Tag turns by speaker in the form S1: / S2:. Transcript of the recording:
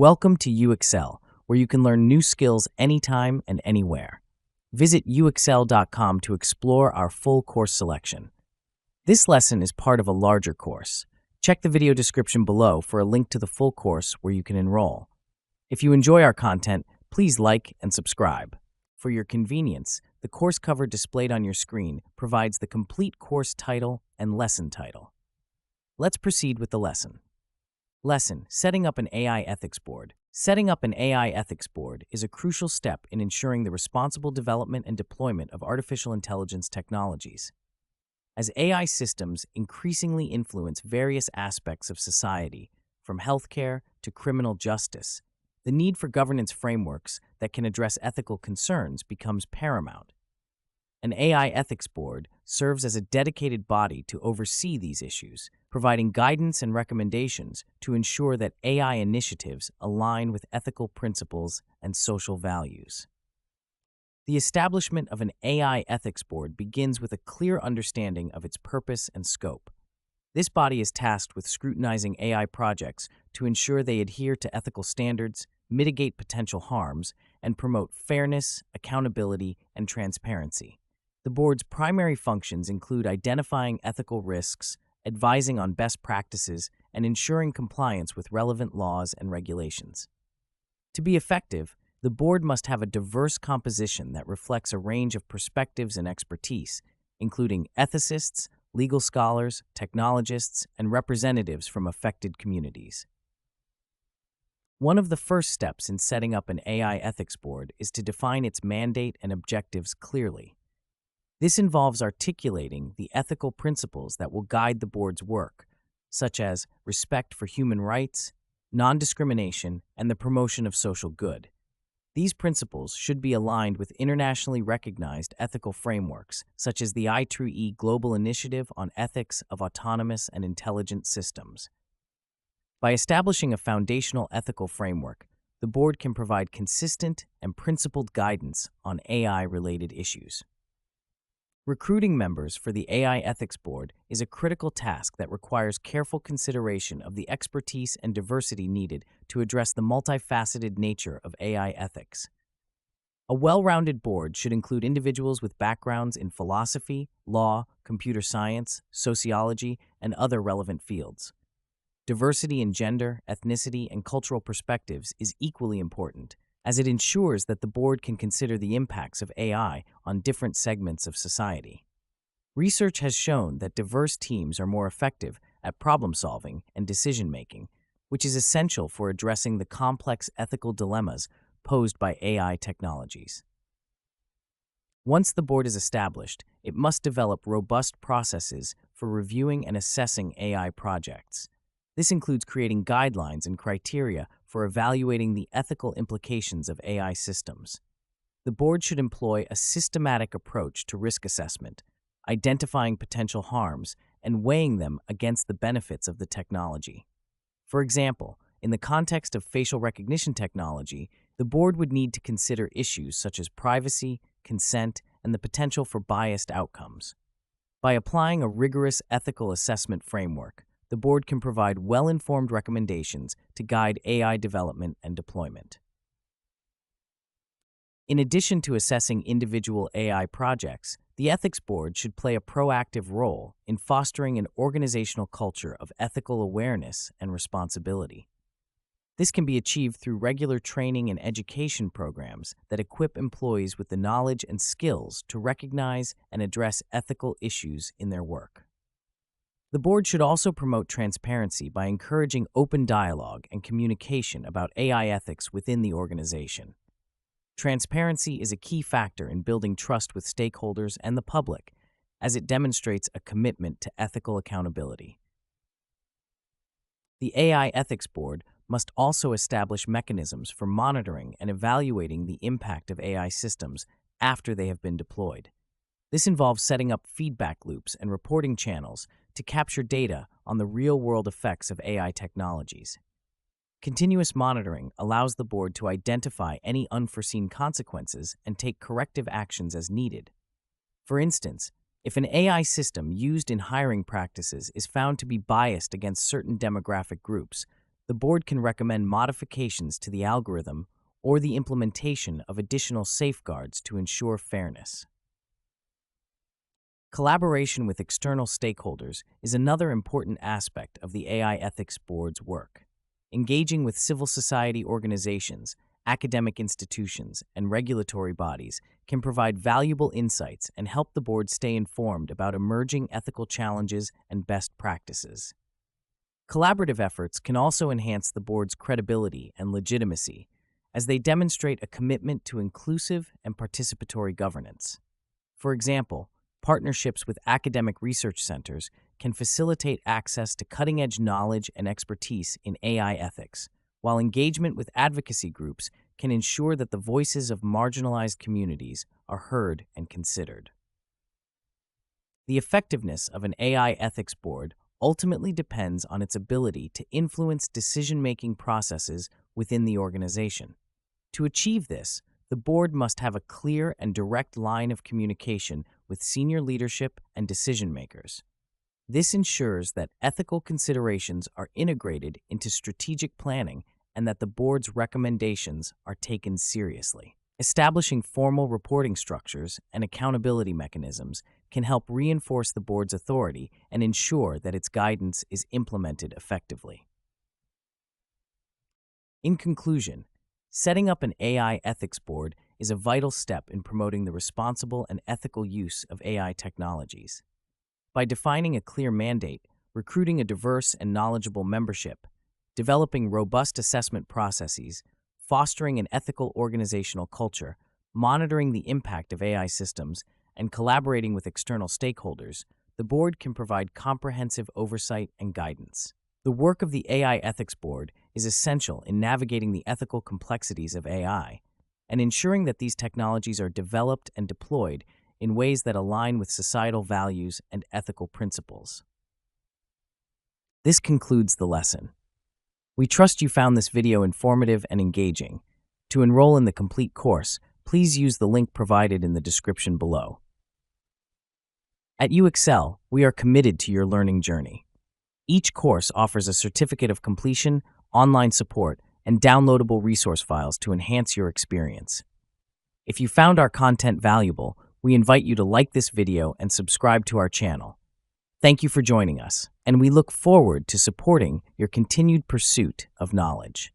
S1: Welcome to UXL, where you can learn new skills anytime and anywhere. Visit uxl.com to explore our full course selection. This lesson is part of a larger course. Check the video description below for a link to the full course where you can enroll. If you enjoy our content, please like and subscribe. For your convenience, the course cover displayed on your screen provides the complete course title and lesson title. Let's proceed with the lesson. Lesson: Setting up an AI Ethics Board. Setting up an AI Ethics Board is a crucial step in ensuring the responsible development and deployment of artificial intelligence technologies. As AI systems increasingly influence various aspects of society, from healthcare to criminal justice, the need for governance frameworks that can address ethical concerns becomes paramount. An AI Ethics Board serves as a dedicated body to oversee these issues, providing guidance and recommendations to ensure that AI initiatives align with ethical principles and social values. The establishment of an AI Ethics Board begins with a clear understanding of its purpose and scope. This body is tasked with scrutinizing AI projects to ensure they adhere to ethical standards, mitigate potential harms, and promote fairness, accountability, and transparency. The board's primary functions include identifying ethical risks, advising on best practices, and ensuring compliance with relevant laws and regulations. To be effective, the board must have a diverse composition that reflects a range of perspectives and expertise, including ethicists, legal scholars, technologists, and representatives from affected communities. One of the first steps in setting up an AI ethics board is to define its mandate and objectives clearly. This involves articulating the ethical principles that will guide the board's work, such as respect for human rights, non-discrimination, and the promotion of social good. These principles should be aligned with internationally recognized ethical frameworks, such as the IEEE Global Initiative on Ethics of Autonomous and Intelligent Systems. By establishing a foundational ethical framework, the board can provide consistent and principled guidance on AI-related issues. Recruiting members for the AI Ethics Board is a critical task that requires careful consideration of the expertise and diversity needed to address the multifaceted nature of AI ethics. A well-rounded board should include individuals with backgrounds in philosophy, law, computer science, sociology, and other relevant fields. Diversity in gender, ethnicity, and cultural perspectives is equally important, as it ensures that the board can consider the impacts of AI on different segments of society. Research has shown that diverse teams are more effective at problem-solving and decision-making, which is essential for addressing the complex ethical dilemmas posed by AI technologies. Once the board is established, it must develop robust processes for reviewing and assessing AI projects. This includes creating guidelines and criteria for evaluating the ethical implications of AI systems. The board should employ a systematic approach to risk assessment, identifying potential harms and weighing them against the benefits of the technology. For example, in the context of facial recognition technology, the board would need to consider issues such as privacy, consent, and the potential for biased outcomes. By applying a rigorous ethical assessment framework, the board can provide well-informed recommendations to guide AI development and deployment. In addition to assessing individual AI projects, the Ethics Board should play a proactive role in fostering an organizational culture of ethical awareness and responsibility. This can be achieved through regular training and education programs that equip employees with the knowledge and skills to recognize and address ethical issues in their work. The board should also promote transparency by encouraging open dialogue and communication about AI ethics within the organization. Transparency is a key factor in building trust with stakeholders and the public, as it demonstrates a commitment to ethical accountability. The AI Ethics Board must also establish mechanisms for monitoring and evaluating the impact of AI systems after they have been deployed. This involves setting up feedback loops and reporting channels to capture data on the real-world effects of AI technologies. Continuous monitoring allows the board to identify any unforeseen consequences and take corrective actions as needed. For instance, if an AI system used in hiring practices is found to be biased against certain demographic groups, the board can recommend modifications to the algorithm or the implementation of additional safeguards to ensure fairness. Collaboration with external stakeholders is another important aspect of the AI Ethics Board's work. Engaging with civil society organizations, academic institutions, and regulatory bodies can provide valuable insights and help the board stay informed about emerging ethical challenges and best practices. Collaborative efforts can also enhance the board's credibility and legitimacy, as they demonstrate a commitment to inclusive and participatory governance. For example, partnerships with academic research centers can facilitate access to cutting-edge knowledge and expertise in AI ethics, while engagement with advocacy groups can ensure that the voices of marginalized communities are heard and considered. The effectiveness of an AI ethics board ultimately depends on its ability to influence decision-making processes within the organization. To achieve this, the board must have a clear and direct line of communication with senior leadership and decision-makers. This ensures that ethical considerations are integrated into strategic planning and that the board's recommendations are taken seriously. Establishing formal reporting structures and accountability mechanisms can help reinforce the board's authority and ensure that its guidance is implemented effectively. In conclusion, setting up an AI ethics board is a vital step in promoting the responsible and ethical use of AI technologies. By defining a clear mandate, recruiting a diverse and knowledgeable membership, developing robust assessment processes, fostering an ethical organizational culture, monitoring the impact of AI systems, and collaborating with external stakeholders, the board can provide comprehensive oversight and guidance. The work of the AI Ethics Board is essential in navigating the ethical complexities of AI and ensuring that these technologies are developed and deployed in ways that align with societal values and ethical principles. This concludes the lesson. We trust you found this video informative and engaging. To enroll in the complete course, please use the link provided in the description below. At UExcel, we are committed to your learning journey. Each course offers a certificate of completion, online support, and downloadable resource files to enhance your experience. If you found our content valuable, we invite you to like this video and subscribe to our channel. Thank you for joining us, and we look forward to supporting your continued pursuit of knowledge.